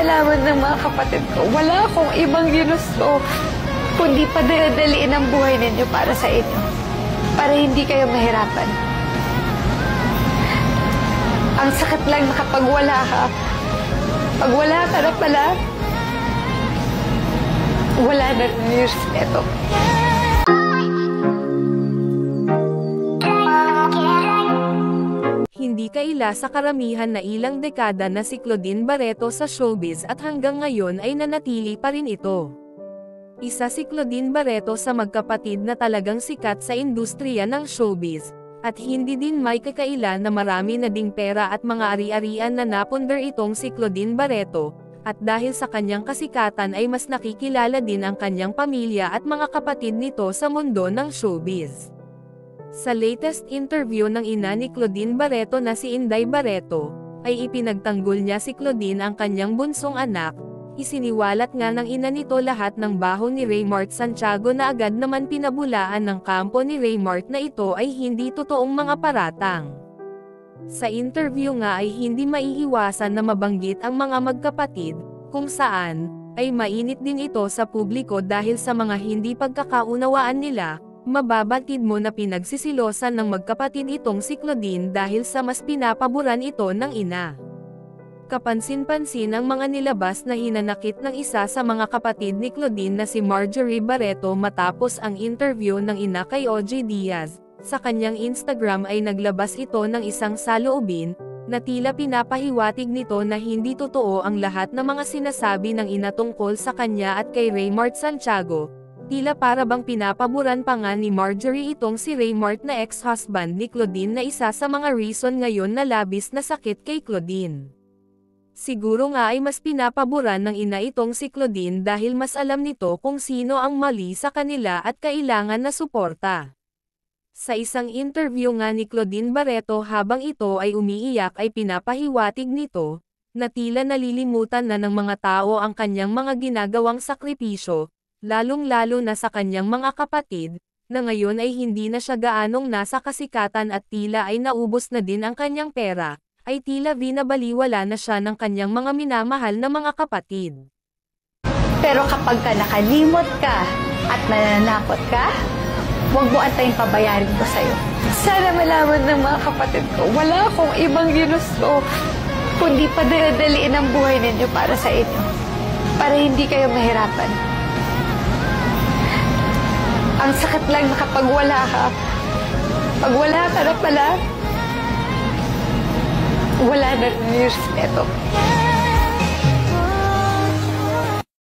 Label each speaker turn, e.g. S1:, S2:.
S1: malaman ng mga kapatid ko, wala akong ibang ginusto, kundi padadaliin ang buhay ninyo para sa inyo. Para hindi kayo mahirapan. Ang sakit lang na kapag wala ka. Pag wala ka na pala, wala na rin yung respeto.
S2: Hindi kaila sa karamihan na ilang dekada na si Claudine Barreto sa showbiz at hanggang ngayon ay nanatili pa rin ito. Isa si Claudine Barreto sa magkapatid na talagang sikat sa industriya ng showbiz, at hindi din may kakaila na marami na ding pera at mga ari-arian na napundar itong si Claudine Barreto, at dahil sa kanyang kasikatan ay mas nakikilala din ang kanyang pamilya at mga kapatid nito sa mundo ng showbiz. Sa latest interview ng ina ni Claudine Barreto na si Inday Barreto, ay ipinagtanggol niya si Claudine ang kanyang bunsong anak. Isiniwalat nga ng ina nito lahat ng baho ni Raymart Santiago na agad naman pinabulaan ng kampo ni Raymart na ito ay hindi totoong mga paratang. Sa interview nga ay hindi maiiwasan na mabanggit ang mga magkapatid, kung saan, ay mainit din ito sa publiko dahil sa mga hindi pagkakaunawaan nila. Mababatid mo na pinagsisilosan ng magkapatid itong si Claudine dahil sa mas pinapaboran ito ng ina. Kapansin-pansin ang mga nilabas na hinanakit ng isa sa mga kapatid ni Claudine na si Marjorie Barreto matapos ang interview ng ina kay OJ Diaz. Sa kanyang Instagram ay naglabas ito ng isang saloobin, na tila pinapahiwatig nito na hindi totoo ang lahat ng mga sinasabi ng ina tungkol sa kanya at kay Raymart Santiago. Tila para bang pinapaboran pa nga ni Marjorie itong si Raymart na ex-husband ni Claudine na isa sa mga reason ngayon na labis na sakit kay Claudine. Siguro nga ay mas pinapaboran ng ina itong si Claudine dahil mas alam nito kung sino ang mali sa kanila at kailangan na suporta. Sa isang interview nga ni Claudine Barreto habang ito ay umiiyak ay pinapahiwatig nito, na tila nalilimutan na ng mga tao ang kanyang mga ginagawang sakripisyo, lalong-lalo na sa kanyang mga kapatid, na ngayon ay hindi na siya gaanong nasa kasikatan at tila ay naubos na din ang kanyang pera, ay tila binabaliwala na siya ng kanyang mga minamahal na mga kapatid.
S1: Pero kapag ka nakalimot ka at nananakot ka, huwag mo antayin pabayarin ko sa'yo. Sana malaman ng mga kapatid ko, wala akong ibang ginusto, kundi padadaliin ang buhay ninyo para sa inyo. Para hindi kayo mahirapan. Ang sakit lang na kapag wala ka. Pag wala ka na pala, wala na rin yung respeto.